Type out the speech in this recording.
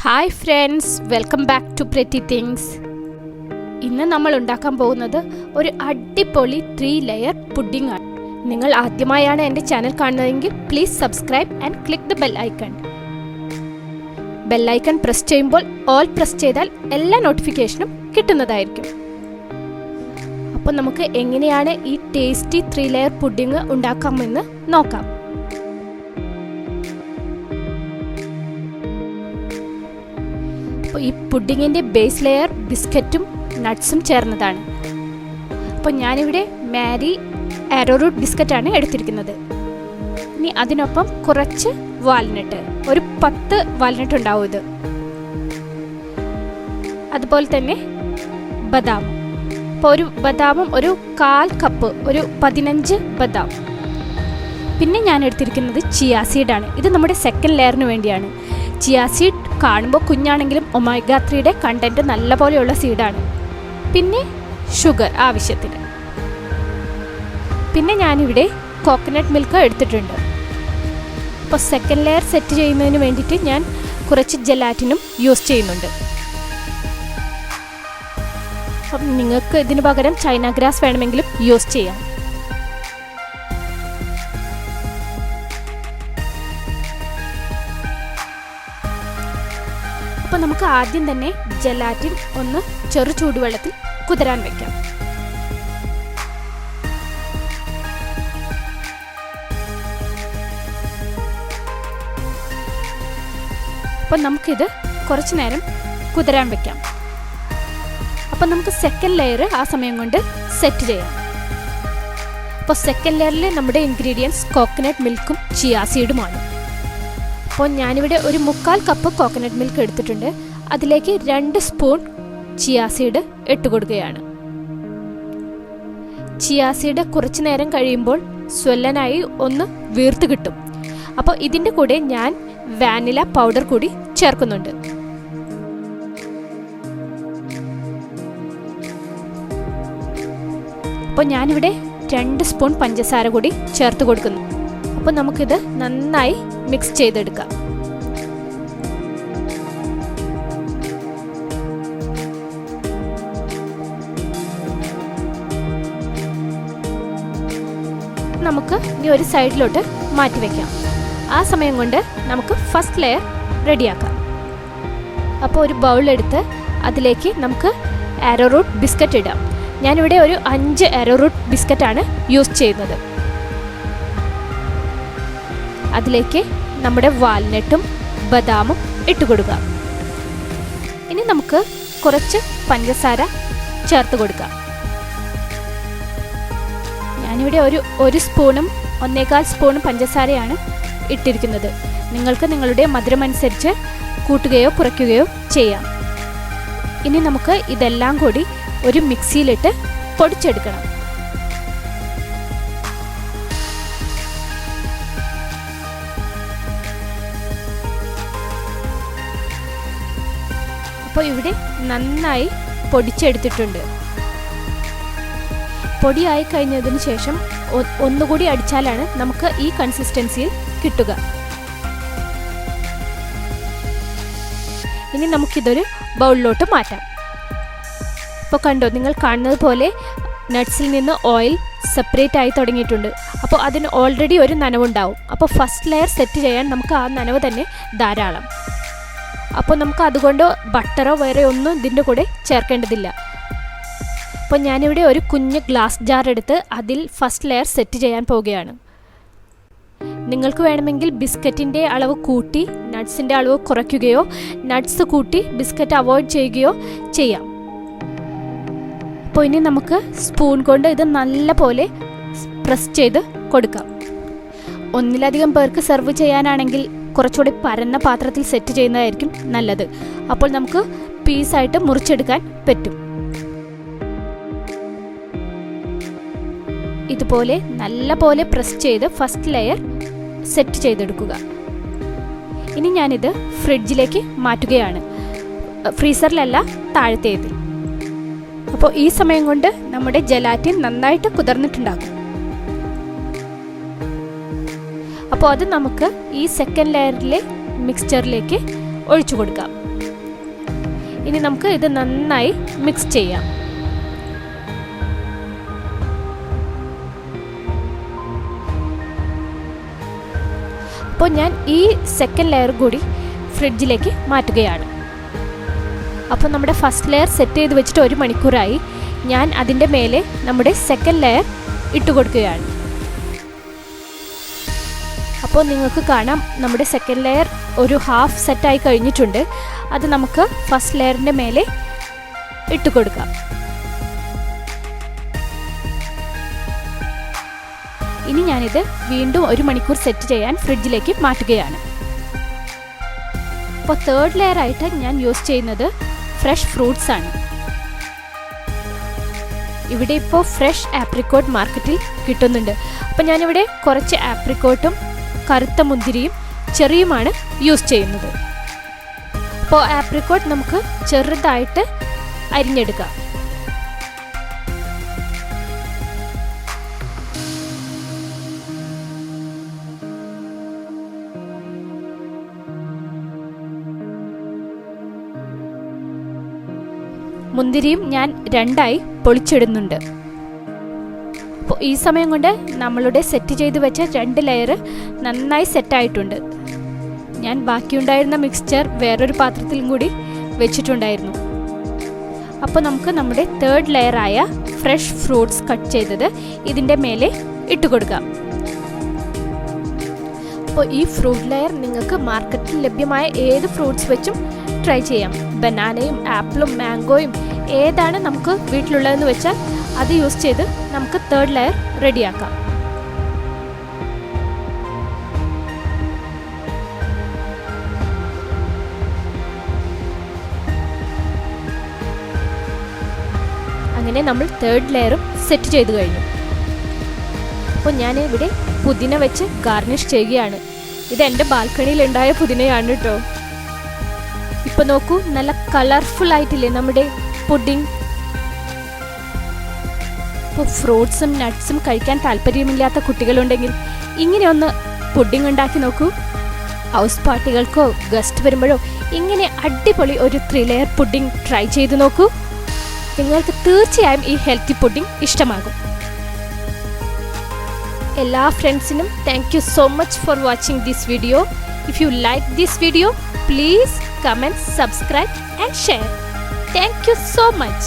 Hi friends, welcome back to PrettyThings. ഇന്ന് നമ്മൾ ഉണ്ടാക്കാൻ പോകുന്നത് ഒരു അടിപൊളി 3 ലെയർ പുഡിംഗ് ആണ്. നിങ്ങൾ ആദ്യമായാണ് എൻ്റെ ചാനൽ കാണുന്നതെങ്കിൽ please subscribe and click the bell icon. Bell icon press ചെയ്യുമ്പോൾ ഓൾ പ്രസ് ചെയ്താൽ എല്ലാ നോട്ടിഫിക്കേഷനും കിട്ടുന്നതായിരിക്കും. അപ്പോൾ നമുക്ക് എങ്ങനെയാണ് ഈ ടേസ്റ്റി 3 ലെയർ പുഡിംഗ് ഉണ്ടാക്കാമെന്ന് നോക്കാം. ഈ പുഡിങ്ങിൻ്റെ ബേസ് ലെയർ ബിസ്ക്കറ്റും നട്ട്സും ചേർന്നതാണ്. അപ്പോൾ ഞാനിവിടെ മാരി ആരോറൂട്ട് ബിസ്ക്കറ്റാണ് എടുത്തിരിക്കുന്നത്. ഇനി അതിനൊപ്പം കുറച്ച് വാൽനട്ട്, ഒരു 10 വാൽനട്ട് ഉണ്ടാവും ഇത്. അതുപോലെ തന്നെ ബദാം. അപ്പോൾ ഒരു ബദാമും ഒരു 1/4 കപ്പ്, ഒരു 15 ബദാം. പിന്നെ ഞാൻ എടുത്തിരിക്കുന്നത് ചിയ സീഡാണ്. ഇത് നമ്മുടെ സെക്കൻഡ് ലെയറിന് വേണ്ടിയാണ്. ചിയ സീഡ് കാണുമ്പോൾ കുഞ്ഞാണെങ്കിലും ഒമേഗ 3യുടെ കണ്ടൻറ്റ് നല്ല പോലെയുള്ള സീഡാണ്. പിന്നെ ഷുഗർ ആവശ്യത്തിന്. പിന്നെ ഞാനിവിടെ കോക്കനട്ട് മിൽക്ക് എടുത്തിട്ടുണ്ട്. അപ്പോൾ സെക്കൻഡ് ലെയർ സെറ്റ് ചെയ്യുന്നതിന് വേണ്ടിയിട്ട് ഞാൻ കുറച്ച് ജെലാറ്റിനും യൂസ് ചെയ്യുന്നുണ്ട്. അപ്പം നിങ്ങൾക്ക് ഇതിന് പകരം ചൈന ഗ്രാസ് വേണമെങ്കിലും യൂസ് ചെയ്യാം. അപ്പോൾ നമുക്ക് ആദ്യം തന്നെ ജെലാറ്റിൻ ഒന്ന് ചെറു ചൂടുവെള്ളത്തിൽ കുതിരാൻ വെക്കാം. അപ്പം നമുക്കിത് കുറച്ച് നേരം കുതിരാൻ വെക്കാം. അപ്പം നമുക്ക് സെക്കൻഡ് ലെയർ ആ സമയം കൊണ്ട് സെറ്റ് ചെയ്യാം. അപ്പോൾ സെക്കൻഡ് ലെയറിൽ നമ്മുടെ ഇൻഗ്രീഡിയൻസ് കോക്കനട്ട് മിൽക്കും ചിയ സീഡുമാണ്. അപ്പോൾ ഞാനിവിടെ ഒരു 1/4 കപ്പ് കോക്കനട്ട് മിൽക്ക് എടുത്തിട്ടുണ്ട്. അതിലേക്ക് 2 സ്പൂൺ ചിയ സീഡ് ഇട്ട് കൊടുക്കുകയാണ്. ചിയ സീഡ് കുറച്ച് നേരം കഴിയുമ്പോൾ സ്വല്ലനായി ഒന്ന് വീർത്ത് കിട്ടും. അപ്പോൾ ഇതിൻ്റെ കൂടെ ഞാൻ വാനില പൗഡർ കൂടി ചേർക്കുന്നുണ്ട്. അപ്പോൾ ഞാനിവിടെ 2 സ്പൂൺ പഞ്ചസാര കൂടി ചേർത്ത് കൊടുക്കുന്നു. അപ്പോൾ നമുക്കിത് നന്നായി മിക്സ് ചെയ്തെടുക്കാം. നമുക്ക് ഇനി ഒരു സൈഡിലോട്ട് മാറ്റി വയ്ക്കാം. ആ സമയം കൊണ്ട് നമുക്ക് ഫസ്റ്റ് ലെയർ റെഡിയാക്കാം. അപ്പോൾ ഒരു ബൗളെടുത്ത് അതിലേക്ക് നമുക്ക് ആരോറൂട്ട് ബിസ്ക്കറ്റ് ഇടാം. ഞാനിവിടെ ഒരു 5 ആരോറൂട്ട് ബിസ്ക്കറ്റാണ് യൂസ് ചെയ്യുന്നത്. അതിലേക്ക് നമ്മുടെ വാൽനട്ടും ബദാമും ഇട്ട് കൊടുക്കാം. ഇനി നമുക്ക് കുറച്ച് പഞ്ചസാര ചേർത്ത് കൊടുക്കാം. ഞാനിവിടെ ഒരു സ്പൂണും 1/4 സ്പൂണും പഞ്ചസാരയാണ് ഇട്ടിരിക്കുന്നത്. നിങ്ങൾക്ക് നിങ്ങളുടെ മധുരം അനുസരിച്ച് കൂട്ടുകയോ കുറയ്ക്കുകയോ ചെയ്യാം. ഇനി നമുക്ക് ഇതെല്ലാം കൂടി ഒരു മിക്സിയിലിട്ട് പൊടിച്ചെടുക്കണം. അപ്പോൾ ഇവിടെ നന്നായി പൊടിച്ചെടുത്തിട്ടുണ്ട്. പൊടിയായി കഴിഞ്ഞതിന് ശേഷം ഒന്നുകൂടി അടിച്ചാലാണ് നമുക്ക് ഈ കൺസിസ്റ്റൻസിയിൽ കിട്ടുക. ഇനി നമുക്കിതൊരു ബൗളിലോട്ട് മാറ്റാം. ഇപ്പോൾ കണ്ടോ, നിങ്ങൾ കാണുന്നത് പോലെ നട്ട്സിൽ നിന്ന് ഓയിൽ സെപ്പറേറ്റ് ആയി തുടങ്ങിയിട്ടുണ്ട്. അപ്പോൾ അതിന് ഓൾറെഡി ഒരു നനവുണ്ടാവും. അപ്പോൾ ഫസ്റ്റ് ലെയർ സെറ്റ് ചെയ്യാൻ നമുക്ക് ആ നനവ് തന്നെ ധാരാളം. അപ്പോൾ നമുക്ക് അതുകൊണ്ട് ബട്ടറോ വേറെ ഒന്നും ഇതിൻ്റെ കൂടെ ചേർക്കേണ്ടതില്ല. അപ്പോൾ ഞാനിവിടെ ഒരു കുഞ്ഞ് ഗ്ലാസ് ജാർ എടുത്ത് അതിൽ ഫസ്റ്റ് ലെയർ സെറ്റ് ചെയ്യാൻ പോവുകയാണ്. നിങ്ങൾക്ക് വേണമെങ്കിൽ ബിസ്ക്കറ്റിൻ്റെ അളവ് കൂട്ടി നട്ട്സിൻ്റെ അളവ് കുറയ്ക്കുകയോ നട്ട്സ് കൂട്ടി ബിസ്ക്കറ്റ് അവോയ്ഡ് ചെയ്യുകയോ ചെയ്യാം. അപ്പോൾ ഇനി നമുക്ക് സ്പൂൺ കൊണ്ട് ഇത് നല്ല പോലെ പ്രസ് ചെയ്ത് കൊടുക്കാം. ഒന്നിലധികം പേർക്ക് സെർവ് ചെയ്യാനാണെങ്കിൽ കുറച്ചുകൂടി പരന്ന പാത്രത്തിൽ സെറ്റ് ചെയ്യുന്നതായിരിക്കും നല്ലത്. അപ്പോൾ നമുക്ക് പീസായിട്ട് മുറിച്ചെടുക്കാൻ പറ്റും. ഇതുപോലെ നല്ല പോലെ പ്രസ് ചെയ്ത് ഫസ്റ്റ് ലെയർ സെറ്റ് ചെയ്തെടുക്കുക. ഇനി ഞാനിത് ഫ്രിഡ്ജിലേക്ക് മാറ്റുകയാണ്. ഫ്രീസറിലല്ല, താഴത്തേതിൽ. അപ്പോൾ ഈ സമയം കൊണ്ട് നമ്മുടെ ജെലാറ്റിൻ നന്നായിട്ട് കുതിർന്നിട്ടുണ്ടാകും. അപ്പോൾ അത് നമുക്ക് ഈ സെക്കൻഡ് ലെയറിലെ മിക്സ്ചറിലേക്ക് ഒഴിച്ചു കൊടുക്കാം. ഇനി നമുക്ക് ഇത് നന്നായി മിക്സ് ചെയ്യാം. അപ്പോൾ ഞാൻ ഈ സെക്കൻഡ് ലെയർ കൂടി ഫ്രിഡ്ജിലേക്ക് മാറ്റുകയാണ്. അപ്പോൾ നമ്മുടെ ഫസ്റ്റ് ലെയർ സെറ്റ് ചെയ്ത് വെച്ചിട്ട് 1 മണിക്കൂറായി. ഞാൻ അതിൻ്റെ മേലെ നമ്മുടെ സെക്കൻഡ് ലെയർ ഇട്ട് കൊടുക്കുകയാണ്. അപ്പോൾ നിങ്ങൾക്ക് കാണാം നമ്മുടെ സെക്കൻഡ് ലെയർ ഒരു ഹാഫ് സെറ്റായി കഴിഞ്ഞിട്ടുണ്ട്. അത് നമുക്ക് ഫസ്റ്റ് ലെയറിൻ്റെ മേലെ ഇട്ട് കൊടുക്കാം. ഇനി ഞാനിത് വീണ്ടും 1 മണിക്കൂർ സെറ്റ് ചെയ്യാൻ ഫ്രിഡ്ജിലേക്ക് മാറ്റുകയാണ്. അപ്പോൾ തേർഡ് ലെയർ ആയിട്ട് ഞാൻ യൂസ് ചെയ്യുന്നത് ഫ്രഷ് ഫ്രൂട്ട്സ് ആണ്. ഇവിടെ ഇപ്പോൾ ഫ്രഷ് ആപ്രിക്കോട്ട് മാർക്കറ്റിൽ കിട്ടുന്നുണ്ട്. അപ്പോൾ ഞാനിവിടെ കുറച്ച് ആപ്രിക്കോട്ടും കറുത്ത മുന്തിരിയും ചെറിയുമാണ് യൂസ് ചെയ്യുന്നത്. അപ്പോൾ ആപ്രിക്കോട്ട് നമുക്ക് ചെറുതായിട്ട് അരിഞ്ഞെടുക്കാം. മുന്തിരിയും ഞാൻ 2ആയി പൊളിച്ചിടുന്നുണ്ട്. അപ്പോൾ ഈ സമയം കൊണ്ട് നമ്മളുടെ സെറ്റ് ചെയ്ത് വെച്ച 2 ലെയർ നന്നായി സെറ്റായിട്ടുണ്ട്. ഞാൻ ബാക്കിയുണ്ടായിരുന്ന മിക്സ്ചർ വേറൊരു പാത്രത്തിലും കൂടി വെച്ചിട്ടുണ്ടായിരുന്നു. അപ്പോൾ നമുക്ക് നമ്മുടെ തേർഡ് ലെയറായ ഫ്രഷ് ഫ്രൂട്ട്സ് കട്ട് ചെയ്തത് ഇതിൻ്റെ മേലെ ഇട്ട് കൊടുക്കാം. അപ്പോൾ ഈ ഫ്രൂട്ട് ലെയർ നിങ്ങൾക്ക് മാർക്കറ്റിൽ ലഭ്യമായ ഏത് ഫ്രൂട്ട്സ് വെച്ചും ട്രൈ ചെയ്യാം. ബനാനയും ആപ്പിളും മാംഗോയും ഏതാണ് നമുക്ക് വീട്ടിലുള്ളതെന്ന് വെച്ചാൽ അത് യൂസ് ചെയ്ത് നമുക്ക് തേർഡ് ലെയർ റെഡിയാക്കാം. അങ്ങനെ നമ്മൾ തേർഡ് ലെയറും സെറ്റ് ചെയ്ത് കഴിഞ്ഞു. അപ്പോൾ ഞാൻ ഇവിടെ പുതിന വെച്ച് ഗാർണിഷ് ചെയ്യുകയാണ്. ഇത് എൻ്റെ ബാൽക്കണിയിൽ ഉണ്ടായ പുതിനയാണ് കേട്ടോ. ഇപ്പോൾ നോക്കൂ, നല്ല കളർഫുൾ ആയിട്ടില്ലേ നമ്മുടെ പുഡിംഗ്. ഇപ്പോൾ ഫ്രൂട്ട്സും നട്ട്സും കഴിക്കാൻ താല്പര്യമില്ലാത്ത കുട്ടികളുണ്ടെങ്കിൽ ഇങ്ങനെ ഒന്ന് പുഡിംഗ് ഉണ്ടാക്കി നോക്കൂ. ഹൗസ് പാർട്ടികൾക്കോ ഗസ്റ്റ് വരുമ്പോഴോ ഇങ്ങനെ അടിപൊളി ഒരു 3 ലെയർ പുഡിംഗ് ട്രൈ ചെയ്ത് നോക്കൂ. നിങ്ങൾക്ക് തീർച്ചയായും ഈ ഹെൽത്തി പുഡിംഗ് ഇഷ്ടമാകും. എല്ലാ ഫ്രണ്ട്സിനും thank you so much for watching this video. If you like this video, please comment, subscribe and share. Thank you so much.